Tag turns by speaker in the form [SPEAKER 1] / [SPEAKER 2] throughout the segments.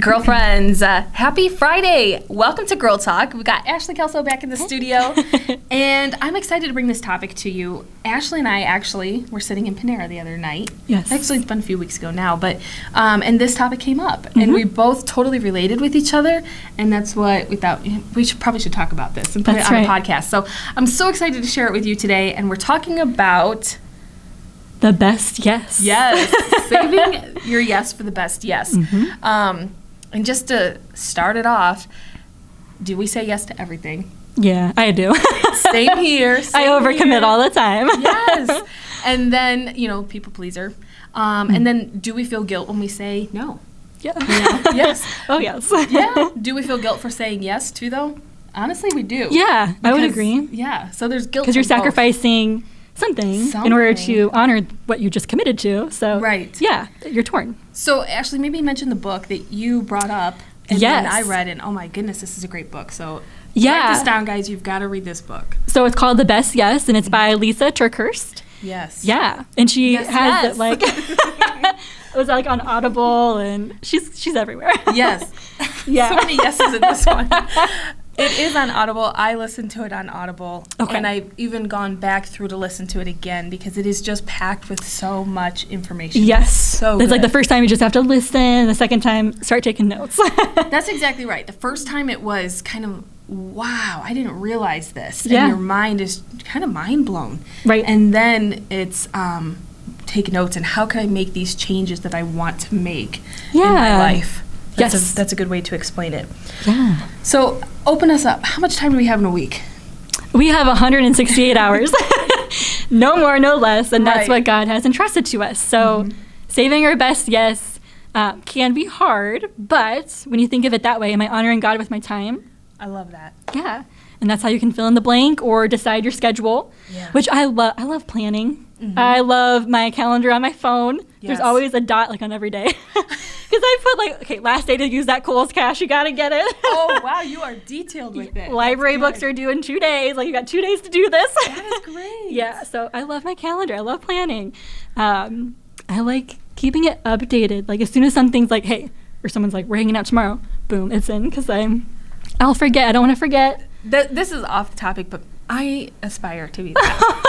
[SPEAKER 1] Girlfriends, happy Friday. Welcome to Girl Talk. We got Ashleigh Kelso back in the studio, and I'm excited to bring this topic to you. Ashleigh and I actually were sitting in Panera the other night.
[SPEAKER 2] Yes.
[SPEAKER 1] Actually, it's been a few weeks ago now, but and this topic came up, and we both totally related with each other, and that's what we thought we probably should talk about this and put it on the podcast. So I'm so excited to share it with you today, and we're talking about
[SPEAKER 2] the best yes.
[SPEAKER 1] Yes, saving your yes for the best yes. And just to start it off, do we say yes to everything?
[SPEAKER 2] Yeah, I do.
[SPEAKER 1] Same here.
[SPEAKER 2] I overcommit all the time.
[SPEAKER 1] Yes. And then, people pleaser. And then do we feel guilt when we say no?
[SPEAKER 2] Yeah.
[SPEAKER 1] Yes.
[SPEAKER 2] Oh, yes.
[SPEAKER 1] Yeah. Do we feel guilt for saying yes too, though? Honestly, we do.
[SPEAKER 2] Yeah, I would agree.
[SPEAKER 1] Yeah. So there's guilt.
[SPEAKER 2] Because you're sacrificing something in order to honor what you just committed to. So,
[SPEAKER 1] right.
[SPEAKER 2] Yeah, you're torn.
[SPEAKER 1] So, Ashleigh, maybe mention the book that you brought up. And then I read, and oh my goodness, this is a great book. So, write this down, guys. You've got to read this book.
[SPEAKER 2] So, it's called The Best Yes, and it's by Lysa TerKeurst.
[SPEAKER 1] Yes.
[SPEAKER 2] Yeah. And she has it like, it was like on Audible, and she's everywhere.
[SPEAKER 1] Yes.
[SPEAKER 2] Yeah.
[SPEAKER 1] So many yeses in this one. It is on Audible. I listened to it on Audible. Okay. And I've even gone back through to listen to it again because it is just packed with so much information.
[SPEAKER 2] Yes.
[SPEAKER 1] So
[SPEAKER 2] it's like the first time you just have to listen. The second time, start taking notes.
[SPEAKER 1] That's exactly right. The first time it was kind of, wow, I didn't realize this.
[SPEAKER 2] Yeah.
[SPEAKER 1] And your mind is kind of mind blown.
[SPEAKER 2] Right.
[SPEAKER 1] And then it's take notes and how can I make these changes that I want to make in my life. That's a good way to explain it.
[SPEAKER 2] Yeah.
[SPEAKER 1] So open us up. How much time do we have in a week?
[SPEAKER 2] We have 168 hours. No more, no less. And that's what God has entrusted to us. So saving our best yes can be hard. But when you think of it that way, am I honoring God with my time?
[SPEAKER 1] I love that.
[SPEAKER 2] Yeah. And that's how you can fill in the blank or decide your schedule, which I love. I love planning. I love my calendar on my phone. There's always a dot like on every day. Because I put last day to use that Kohl's cash, you got to get it.
[SPEAKER 1] Oh, wow, you are detailed with it.
[SPEAKER 2] Library books are due in 2 days. Like, you got 2 days to do this.
[SPEAKER 1] That is great.
[SPEAKER 2] Yeah, so I love my calendar. I love planning. I like keeping it updated. Like, as soon as something's like, hey, or someone's like, we're hanging out tomorrow, boom, it's in. Because I'll forget. I don't want to forget.
[SPEAKER 1] This is off the topic, but I aspire to be that.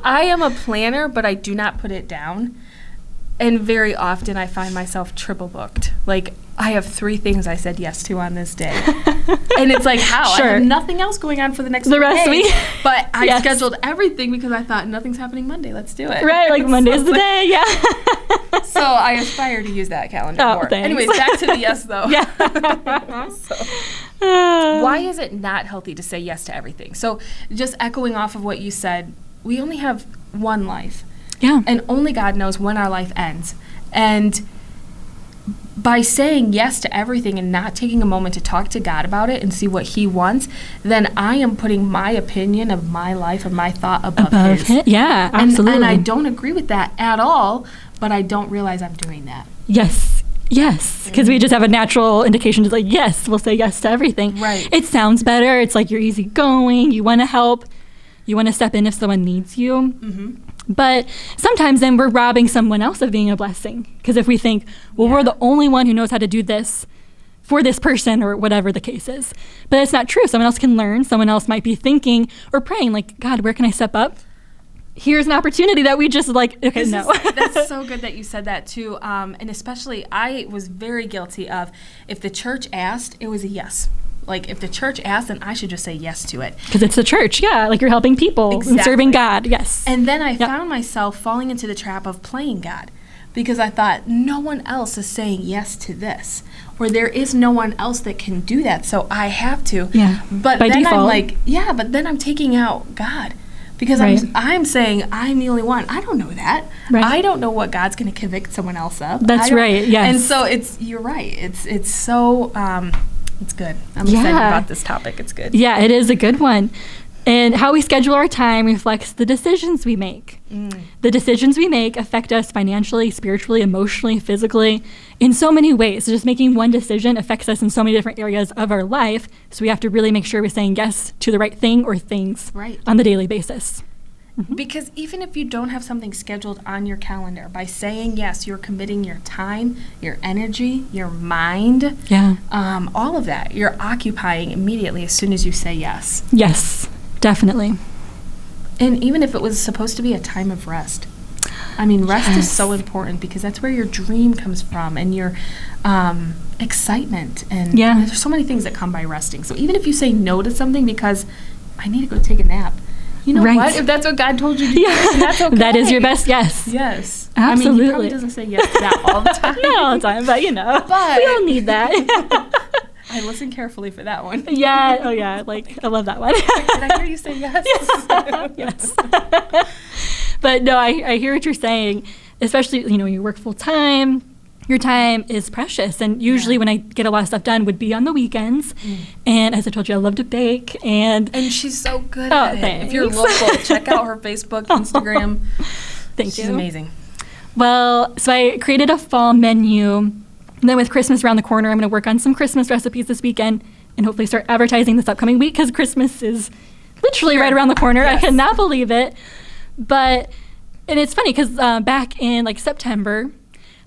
[SPEAKER 1] I am a planner, but I do not put it down. And very often I find myself triple booked. Like, I have 3 things I said yes to on this day. And it's like, how?
[SPEAKER 2] Sure.
[SPEAKER 1] I have nothing else going on for the next
[SPEAKER 2] rest of the week.
[SPEAKER 1] But I scheduled everything because I thought nothing's happening Monday. Let's do it.
[SPEAKER 2] Right, like Monday's the day, yeah.
[SPEAKER 1] So I aspire to use that calendar more.
[SPEAKER 2] Thanks.
[SPEAKER 1] Anyways, back to the yes, though.
[SPEAKER 2] Yeah.
[SPEAKER 1] Why is it not healthy to say yes to everything? So just echoing off of what you said, we only have one life.
[SPEAKER 2] Yeah.
[SPEAKER 1] And only God knows when our life ends. And by saying yes to everything and not taking a moment to talk to God about it and see what He wants, then I am putting my opinion of my life and my thought above His.
[SPEAKER 2] Yeah, absolutely.
[SPEAKER 1] And I don't agree with that at all, but I don't realize I'm doing that.
[SPEAKER 2] Yes, because we just have a natural indication to like, yes, we'll say yes to everything.
[SPEAKER 1] Right.
[SPEAKER 2] It sounds better. It's like you're easygoing. You want to help. You want to step in if someone needs you. Mm-hmm. But sometimes then we're robbing someone else of being a blessing. Because if we think, well, we're the only one who knows how to do this for this person or whatever the case is. But it's not true. Someone else can learn. Someone else might be thinking or praying like, God, where can I step up? Here's an opportunity that we just like, okay,
[SPEAKER 1] That's so good that you said that too. And especially I was very guilty of if the church asked, it was a yes. Like, if the church asked, then I should just say yes to it.
[SPEAKER 2] Because it's the church, like you're helping people and serving God, yes.
[SPEAKER 1] And then I found myself falling into the trap of playing God because I thought, no one else is saying yes to this. Or there is no one else that can do that, so I have to.
[SPEAKER 2] Yeah,
[SPEAKER 1] but
[SPEAKER 2] by
[SPEAKER 1] then
[SPEAKER 2] default.
[SPEAKER 1] I'm like, but then I'm taking out God. Because I'm saying I'm the only one. I don't know that. Right. I don't know what God's going to convict someone else of.
[SPEAKER 2] That's right, yes.
[SPEAKER 1] And so you're right. It's so... it's good. I'm excited about this topic. It's good.
[SPEAKER 2] Yeah, it is a good one. And how we schedule our time reflects the decisions we make. The decisions we make affect us financially, spiritually, emotionally, physically, in so many ways. So just making one decision affects us in so many different areas of our life. So we have to really make sure we're saying yes to the right thing or things on the daily basis.
[SPEAKER 1] Because even if you don't have something scheduled on your calendar, by saying yes, you're committing your time, your energy, your mind, all of that. You're occupying immediately as soon as you say yes.
[SPEAKER 2] Yes, definitely.
[SPEAKER 1] And even if it was supposed to be a time of rest. I mean, rest is so important because that's where your dream comes from and your excitement. And there's so many things that come by resting. So even if you say no to something because I need to go take a nap, you know what? If that's what God told you to do, that's okay.
[SPEAKER 2] That is your best yes.
[SPEAKER 1] Yes.
[SPEAKER 2] Absolutely.
[SPEAKER 1] I mean, he probably doesn't say yes to that all the time.
[SPEAKER 2] Not all the time, but we all need that.
[SPEAKER 1] I listen carefully for that one.
[SPEAKER 2] Yeah. Oh, yeah. Like, I love that one.
[SPEAKER 1] Did I hear you say yes?
[SPEAKER 2] Yes. But no, I hear what you're saying, especially, you work full time. Your time is precious. And usually when I get a lot of stuff done would be on the weekends. And as I told you, I love to bake. And
[SPEAKER 1] she's so good at it. Thanks. If you're local, check out her Facebook, Instagram.
[SPEAKER 2] Thank you.
[SPEAKER 1] She's amazing.
[SPEAKER 2] Well, so I created a fall menu. And then with Christmas around the corner, I'm going to work on some Christmas recipes this weekend and hopefully start advertising this upcoming week because Christmas is literally right around the corner. Yes. I cannot believe it. And it's funny because back in September,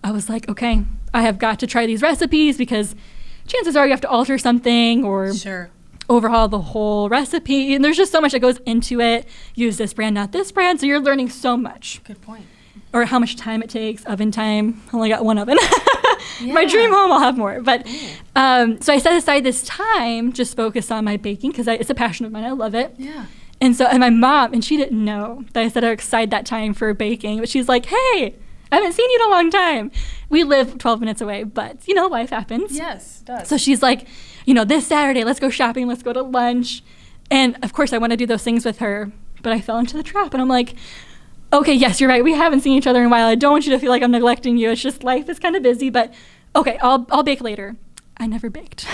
[SPEAKER 2] I was like, okay, I have got to try these recipes because chances are you have to alter something or overhaul the whole recipe. And there's just so much that goes into it. Use this brand, not this brand. So you're learning so much.
[SPEAKER 1] Good point.
[SPEAKER 2] Or how much time it takes, oven time. I only got one oven. My dream home, I'll have more. But so I set aside this time, just focus on my baking because it's a passion of mine. I love it.
[SPEAKER 1] Yeah.
[SPEAKER 2] And my mom, and she didn't know that I set aside that time for baking. But she's like, hey, I haven't seen you in a long time. We live 12 minutes away, but, life happens.
[SPEAKER 1] Yes, it does.
[SPEAKER 2] So she's like, this Saturday, let's go shopping, let's go to lunch. And, of course, I want to do those things with her, but I fell into the trap. And I'm like, okay, yes, you're right. We haven't seen each other in a while. I don't want you to feel like I'm neglecting you. It's just life is kind of busy, but, okay, I'll bake later. I never baked.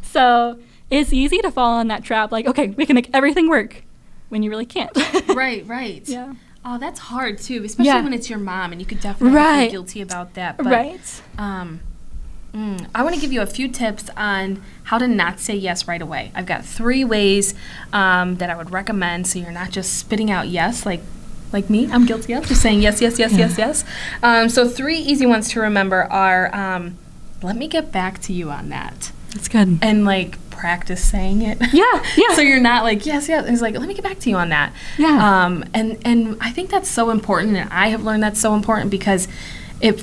[SPEAKER 2] So it's easy to fall on that trap, like, okay, we can make everything work when you really can't.
[SPEAKER 1] Right.
[SPEAKER 2] Yeah.
[SPEAKER 1] Oh, that's hard, too, especially when it's your mom, and you could definitely feel guilty about that. But, I want to give you a few tips on how to not say yes right away. I've got 3 ways that I would recommend so you're not just spitting out yes, like me. I'm guilty of just saying yes. So 3 easy ones to remember are, let me get back to you on that.
[SPEAKER 2] That's good.
[SPEAKER 1] And, practice saying it.
[SPEAKER 2] Yeah.
[SPEAKER 1] So you're not like, yes. It's like, let me get back to you on that.
[SPEAKER 2] Yeah.
[SPEAKER 1] And I think that's so important, and I have learned that's so important because it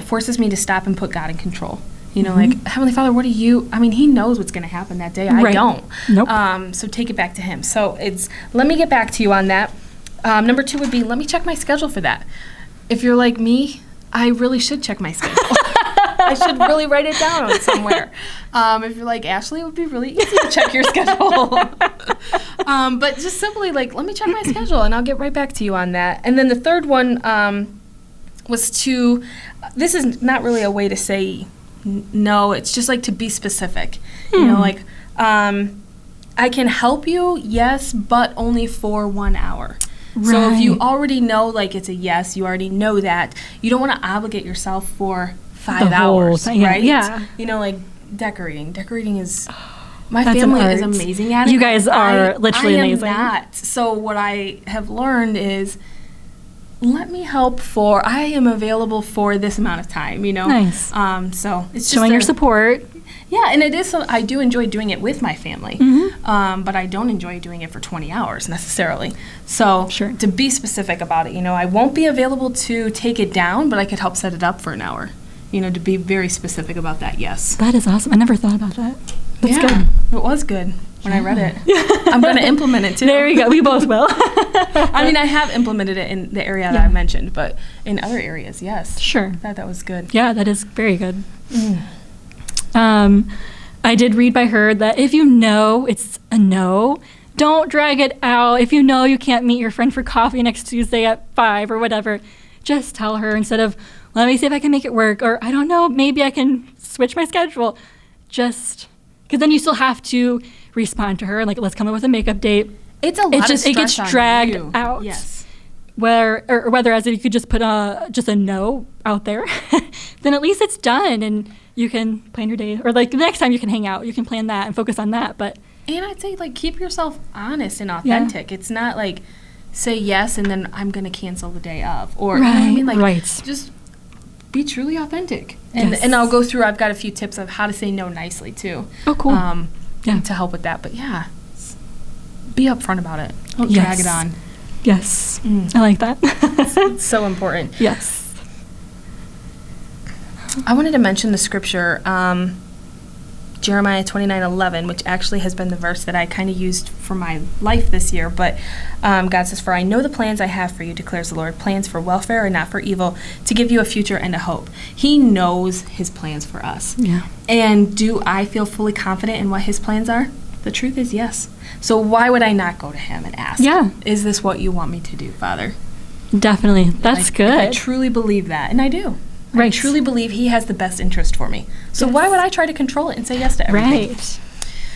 [SPEAKER 1] forces me to stop and put God in control. Like, Heavenly Father, what do you, He knows what's going to happen that day. I don't.
[SPEAKER 2] Nope.
[SPEAKER 1] So take it back to Him. So it's, let me get back to you on that. Number 2 would be, let me check my schedule for that. If you're like me, I really should check my schedule. I should really write it down somewhere. If you're like Ashleigh, it would be really easy to check your schedule. But just simply let me check my schedule and I'll get right back to you on that. And then the third one was this is not really a way to say no, it's just to be specific. I can help you, yes, but only for 1 hour. Right. So if you already know it's a yes, you already know that, you don't want to obligate yourself for 5 hours, right?
[SPEAKER 2] Yeah.
[SPEAKER 1] Decorating. Decorating is, my family is amazing at it.
[SPEAKER 2] You guys are literally amazing.
[SPEAKER 1] I am not. So what I have learned is, let me help I am available for this amount of time,
[SPEAKER 2] Nice.
[SPEAKER 1] So it's just
[SPEAKER 2] showing your support.
[SPEAKER 1] Yeah, and it is. I do enjoy doing it with my family, but I don't enjoy doing it for 20 hours necessarily. So to be specific about it, I won't be available to take it down, but I could help set it up for an hour. To be very specific about that, yes.
[SPEAKER 2] That is awesome. I never thought about that. That's good.
[SPEAKER 1] It was good when I read it. I'm going to implement it, too.
[SPEAKER 2] There we go. We both will.
[SPEAKER 1] I have implemented it in the area that I mentioned, but in other areas, yes.
[SPEAKER 2] Sure.
[SPEAKER 1] That was good.
[SPEAKER 2] Yeah, that is very good. I did read by her that if you know it's a no, don't drag it out. If you know you can't meet your friend for coffee next Tuesday at 5 or whatever, just tell her instead of, let me see if I can make it work, or I don't know, maybe I can switch my schedule. Just, because then you still have to respond to her and let's come up with a makeup date.
[SPEAKER 1] It's a lot of stress.
[SPEAKER 2] It gets dragged out.
[SPEAKER 1] Yes.
[SPEAKER 2] Whereas if you could just put just a no out there, then at least it's done and you can plan your day. Or the next time you can hang out, you can plan that and focus on that. And
[SPEAKER 1] I'd say keep yourself honest and authentic. Yeah. It's not say yes and then I'm going to cancel the day of. Or, you know what I mean? Like, just be truly authentic. And I'll go through, I've got a few tips of how to say no nicely, too.
[SPEAKER 2] Oh, cool.
[SPEAKER 1] To help with that. But, yeah, be upfront about it. Don't drag it on.
[SPEAKER 2] Yes. I like that.
[SPEAKER 1] It's so important.
[SPEAKER 2] Yes.
[SPEAKER 1] I wanted to mention the scripture, Jeremiah 29:11, which actually has been the verse that I kind of used for my life this year. But God says, "For I know the plans I have for you, declares the Lord, plans for welfare and not for evil, to give you a future and a hope." He knows his plans for us.
[SPEAKER 2] Yeah.
[SPEAKER 1] And do I feel fully confident in what his plans are? The truth is yes. So why would I not go to him and ask, is this what you want me to do, Father?
[SPEAKER 2] Definitely. That's good.
[SPEAKER 1] I truly believe that, and I do.
[SPEAKER 2] Right.
[SPEAKER 1] I truly believe he has the best interest for me. So why would I try to control it and say yes to everything?
[SPEAKER 2] Right.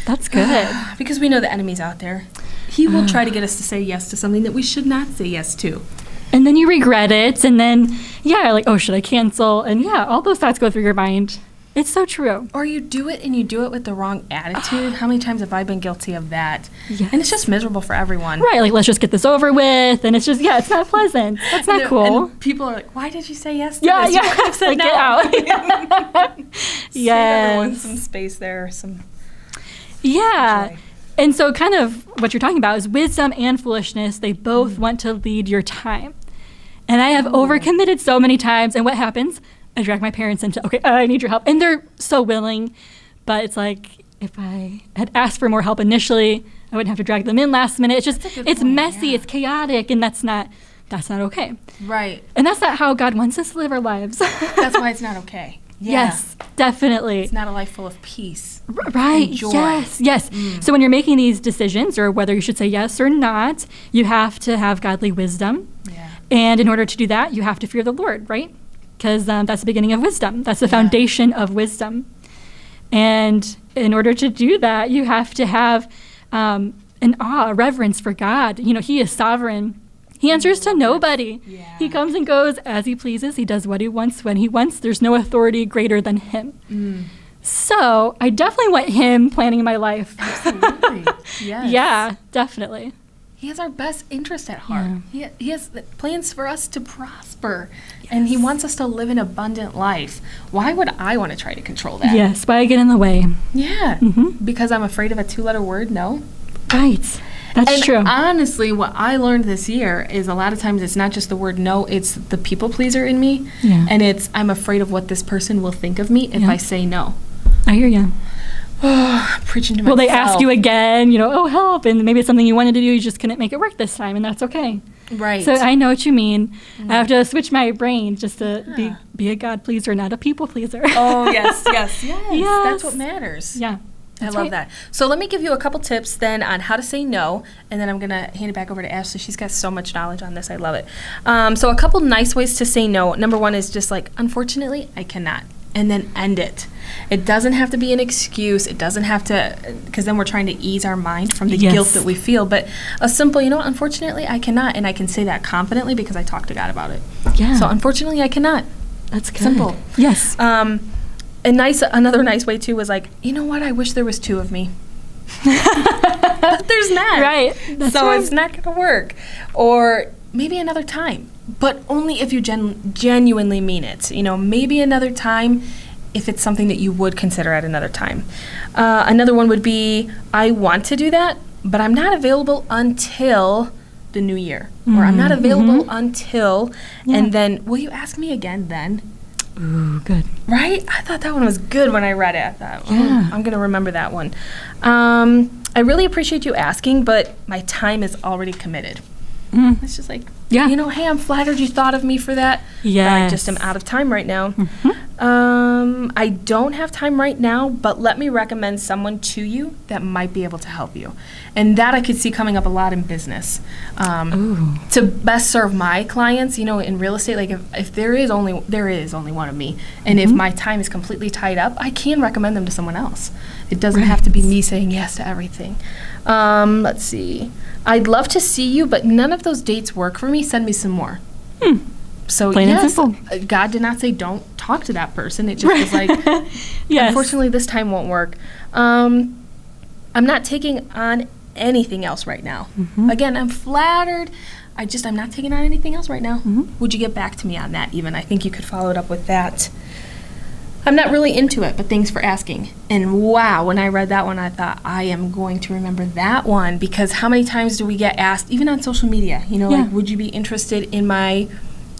[SPEAKER 2] That's good.
[SPEAKER 1] Because we know the enemy's out there. He will try to get us to say yes to something that we should not say yes to.
[SPEAKER 2] And then you regret it, and then, like, oh, should I cancel? And all those thoughts go through your mind. It's so true.
[SPEAKER 1] Or you do it and you do it with the wrong attitude. How many times have I been guilty of that?
[SPEAKER 2] Yes.
[SPEAKER 1] And it's just miserable for everyone.
[SPEAKER 2] Right, like, let's just get this over with. And it's just, it's not pleasant. That's not cool.
[SPEAKER 1] And people are like, why did you say yes to
[SPEAKER 2] this?
[SPEAKER 1] You could have said
[SPEAKER 2] like,
[SPEAKER 1] no.
[SPEAKER 2] Get out.
[SPEAKER 1] Save everyone some space there.
[SPEAKER 2] Yeah. And so kind of what you're talking about is wisdom and foolishness. They both want to lead your time. And I have overcommitted so many times. And what happens? I drag my parents into, okay, I need your help. And they're so willing. But it's like, if I had asked for more help initially, I wouldn't have to drag them in last minute. It's just, it's messy, it's chaotic, and that's not okay.
[SPEAKER 1] Right.
[SPEAKER 2] And that's not how God wants us to live our lives.
[SPEAKER 1] That's why it's not okay. Yeah.
[SPEAKER 2] Yes, definitely.
[SPEAKER 1] It's not a life full of peace.
[SPEAKER 2] Right.
[SPEAKER 1] And joy.
[SPEAKER 2] Yes. So when you're making these decisions, or whether you should say yes or not, you have to have godly wisdom.
[SPEAKER 1] Yeah.
[SPEAKER 2] And in order to do that, you have to fear the Lord, right? Because that's the beginning of wisdom. That's the foundation of wisdom. And in order to do that, you have to have an awe, a reverence for God. You know, he is sovereign. He answers to nobody.
[SPEAKER 1] Yeah.
[SPEAKER 2] He comes and goes as he pleases. He does what he wants when he wants. There's no authority greater than him. So I definitely want him planning my life.
[SPEAKER 1] Absolutely. Yes.
[SPEAKER 2] Yeah, definitely.
[SPEAKER 1] He has our best interest at heart. Yeah. He has plans for us to prosper. Yes. And he wants us to live an abundant life. Why would I want to try to control that?
[SPEAKER 2] Yes, why get in the way?
[SPEAKER 1] Yeah. Because I'm afraid of a 2-letter word? No.
[SPEAKER 2] Right. That's true.
[SPEAKER 1] Honestly, what I learned this year is a lot of times it's not just the word no, it's the people pleaser in me.
[SPEAKER 2] Yeah.
[SPEAKER 1] And it's I'm afraid of what this person will think of me if I say no.
[SPEAKER 2] I hear you.
[SPEAKER 1] Preaching to myself.
[SPEAKER 2] Will they ask you again, oh, help, and maybe it's something you wanted to do, you just couldn't make it work this time, and that's okay.
[SPEAKER 1] Right.
[SPEAKER 2] So I know what you mean. I have to switch my brain just to be a God pleaser, not a people pleaser.
[SPEAKER 1] Oh, yes. That's what matters.
[SPEAKER 2] Yeah.
[SPEAKER 1] I love that. So let me give you a couple tips then on how to say no, and then I'm going to hand it back over to Ashleigh. She's got so much knowledge on this. I love it. So a couple nice ways to say no. Number one is just like, unfortunately, I cannot. And then end it. It doesn't have to be an excuse. It doesn't have to, because then we're trying to ease our mind from the guilt that we feel. But a simple, unfortunately, I cannot. And I can say that confidently because I talked to God about it. Yeah. So unfortunately, I cannot.
[SPEAKER 2] That's good.
[SPEAKER 1] Simple.
[SPEAKER 2] Yes.
[SPEAKER 1] Another nice way, too, was like, you know what? I wish there was 2 of me. But there's not.
[SPEAKER 2] Right. That's
[SPEAKER 1] so
[SPEAKER 2] right.
[SPEAKER 1] It's not going to work. Or maybe another time. But only if you genuinely mean it. Maybe another time if it's something that you would consider at another time. Another one would be, I want to do that, but I'm not available until the new year. Or I'm not available until, and then, will you ask me again then?
[SPEAKER 2] Ooh, good.
[SPEAKER 1] Right? I thought that one was good when I read it. I thought, I'm going to remember that one. I really appreciate you asking, but my time is already committed. It's just like, hey, I'm flattered you thought of me for that.
[SPEAKER 2] Yes.
[SPEAKER 1] But I just am out of time right now. I don't have time right now, but let me recommend someone to you that might be able to help you. And that I could see coming up a lot in business. To best serve my clients, in real estate, like if there is only one of me, and if my time is completely tied up, I can recommend them to someone else. It doesn't have to be me saying yes to everything. Let's see. I'd love to see you, but none of those dates work for me. Send me some more. So
[SPEAKER 2] plain and simple.
[SPEAKER 1] God did not say don't talk to that person. It just was like, unfortunately, this time won't work. I'm not taking on anything else right now. Again, I'm flattered. I'm not taking on anything else right now. Would you get back to me on that even? I think you could follow it up with that. I'm not really into it, but thanks for asking. And wow, when I read that one, I thought, I am going to remember that one, because how many times do we get asked, even on social media, like, would you be interested in my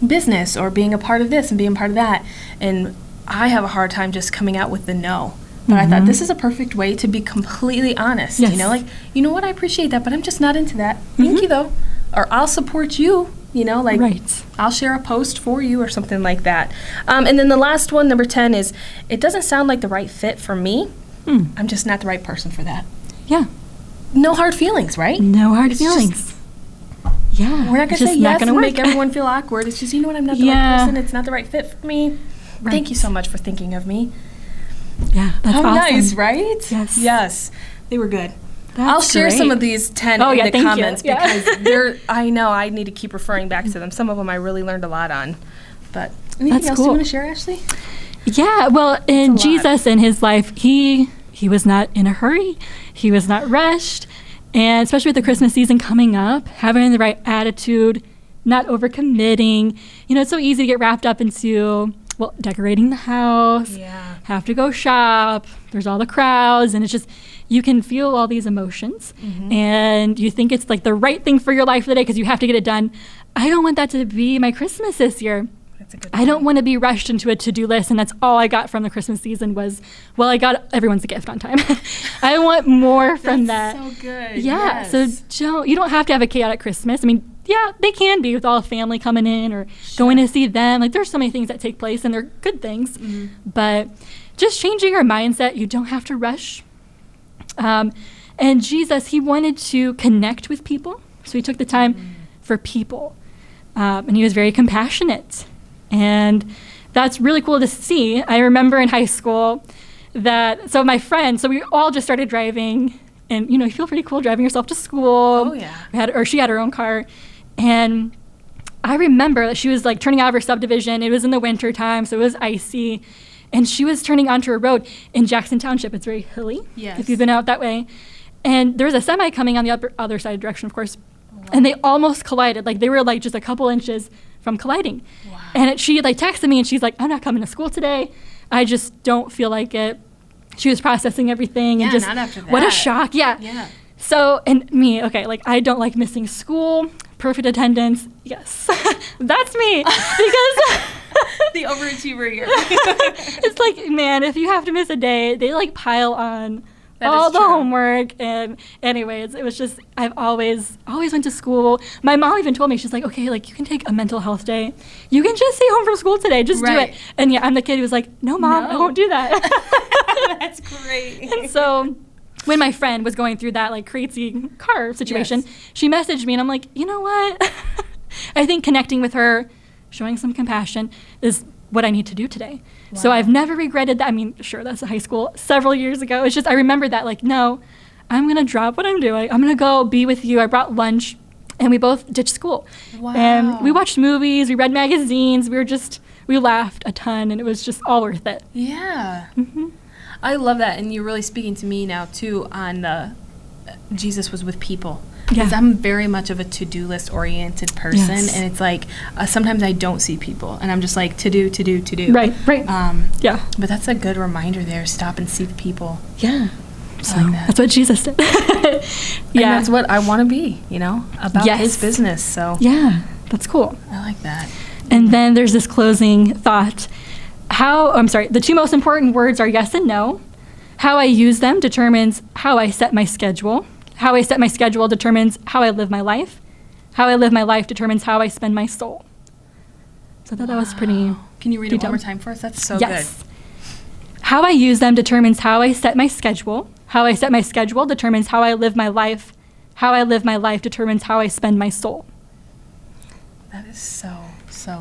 [SPEAKER 1] business or being a part of this and being a part of that? And I have a hard time just coming out with the no. But I thought this is a perfect way to be completely honest.
[SPEAKER 2] Yes.
[SPEAKER 1] Like, you know what, I appreciate that, but I'm just not into that. Thank you, though. Or I'll support you, like,
[SPEAKER 2] right.
[SPEAKER 1] I'll share a post for you or something like that. And then the last one, number 10, is it doesn't sound like the right fit for me. I'm just not the right person for that.
[SPEAKER 2] Yeah.
[SPEAKER 1] No hard feelings, right?
[SPEAKER 2] No hard feelings. Yeah.
[SPEAKER 1] We're not going to say yes and make everyone feel awkward. It's just, you know what, I'm not the right person. It's not the right fit for me. Right. Thank you so much for thinking of me.
[SPEAKER 2] Yeah, that's
[SPEAKER 1] How
[SPEAKER 2] awesome.
[SPEAKER 1] nice, right?
[SPEAKER 2] Yes.
[SPEAKER 1] Yes. They were good.
[SPEAKER 2] That's
[SPEAKER 1] I'll share
[SPEAKER 2] great.
[SPEAKER 1] some of these 10 in the comments because I know I need to keep referring back to them. Some of them I really learned a lot on. But anything else you want to share, Ashleigh?
[SPEAKER 2] Yeah, well, in Jesus in his life, he was not in a hurry. He was not rushed. And especially with the Christmas season coming up, having the right attitude, not overcommitting. It's so easy to get wrapped up into, decorating the house, have to go shop, there's all the crowds, and it's just, you can feel all these emotions, and you think it's like the right thing for your life for the day because you have to get it done. I don't want that to be my Christmas this year.
[SPEAKER 1] That's a good
[SPEAKER 2] I don't want to be rushed into a to-do list, and that's all I got from the Christmas season was, I got everyone's a gift on time. I want more from that.
[SPEAKER 1] That's so good.
[SPEAKER 2] Yeah,
[SPEAKER 1] Yes.
[SPEAKER 2] so you don't have to have a chaotic Christmas. I mean, yeah, they can be with all the family coming in or going to see them. Like, there's so many things that take place, and they're good things. But just changing our mindset, you don't have to rush. And Jesus, he wanted to connect with people, so he took the time for people. And he was very compassionate. And that's really cool to see. I remember in high school so my friend, so we all just started driving, and you feel pretty cool driving yourself to school.
[SPEAKER 1] Oh, yeah.
[SPEAKER 2] She had her own car. And I remember that she was like turning out of her subdivision. It was in the winter time, so it was icy. And she was turning onto a road in Jackson Township. It's very hilly, if you've been out that way. And there was a semi coming on the other side direction, of course. Oh, wow. And they almost collided. Like, they were like just a couple inches from colliding. Wow. And she like texted me, and she's like, I'm not coming to school today. I just don't feel like it. She was processing everything. And just,
[SPEAKER 1] not after that.
[SPEAKER 2] What a shock. Yeah. So, and me, I don't like missing school. Perfect attendance, yes. That's me. Because
[SPEAKER 1] the overachiever here.
[SPEAKER 2] It's like, man, if you have to miss a day, they like pile on all the homework. And anyways, it was just, I've always went to school. My mom even told me, she's like, okay, like, you can take a mental health day. You can just stay home from school today. Just do it. And yeah, I'm the kid who was like, no, Mom, I won't do that.
[SPEAKER 1] That's great.
[SPEAKER 2] And so when my friend was going through that like crazy car situation, she messaged me, and I'm like, you know what? I think connecting with her, showing some compassion is what I need to do today. Wow. So I've never regretted that. I mean, sure, that's high school several years ago. It's just, I remember that, like, no, I'm going to drop what I'm doing. I'm going to go be with you. I brought lunch, and we both ditched school.
[SPEAKER 1] Wow.
[SPEAKER 2] And we watched movies, we read magazines, we laughed a ton, and it was just all worth it.
[SPEAKER 1] Yeah. I love that, and you're really speaking to me now, too, on Jesus was with people. Because I'm very much of a to-do list oriented person, and it's like sometimes I don't see people, and I'm just like to do.
[SPEAKER 2] Right. Yeah.
[SPEAKER 1] But that's a good reminder there. Stop and see the people.
[SPEAKER 2] Yeah.
[SPEAKER 1] So like
[SPEAKER 2] that's what Jesus did.
[SPEAKER 1] And that's what I want to be, about his business. So
[SPEAKER 2] yeah, that's cool.
[SPEAKER 1] I like that.
[SPEAKER 2] And then there's this closing thought. The two most important words are yes and no. How I use them determines how I set my schedule. How I set my schedule determines how I live my life. How I live my life determines how I spend my soul. So I thought that was pretty
[SPEAKER 1] Can you read
[SPEAKER 2] detailed.
[SPEAKER 1] it one more time for us? That's so
[SPEAKER 2] good.
[SPEAKER 1] good.
[SPEAKER 2] How I use them determines how I set my schedule. How I set my schedule determines how I live my life. How I live my life determines how I spend my soul.
[SPEAKER 1] That is so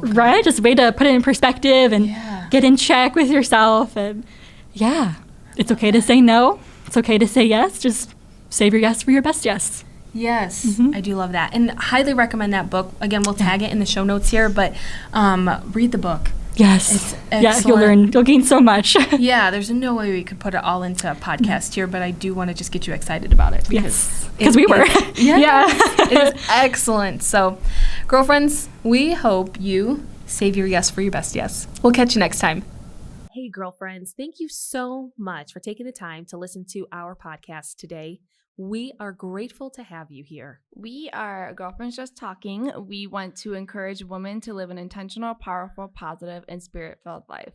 [SPEAKER 1] good.
[SPEAKER 2] Right? Just a way to put it in perspective and get in check with yourself. And it's okay to say no. It's okay to say yes. Just save your yes for your best yes.
[SPEAKER 1] Yes, I do love that. And highly recommend that book. Again, we'll tag it in the show notes here, but read the book.
[SPEAKER 2] Yes.
[SPEAKER 1] It's
[SPEAKER 2] yeah, you'll learn. You'll gain so much.
[SPEAKER 1] Yeah, there's no way we could put it all into a podcast here, but I do want to just get you excited about it.
[SPEAKER 2] Because we were.
[SPEAKER 1] Yeah. It is excellent. So, girlfriends, we hope you save your yes for your best yes. We'll catch you next time. Hey, girlfriends, thank you so much for taking the time to listen to our podcast today. We are grateful to have you here.
[SPEAKER 3] We are Girlfriends Just Talking. We want to encourage women to live an intentional, powerful, positive, and spirit-filled life.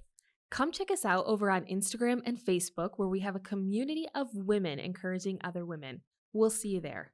[SPEAKER 1] Come check us out over on Instagram and Facebook, where we have a community of women encouraging other women. We'll see you there.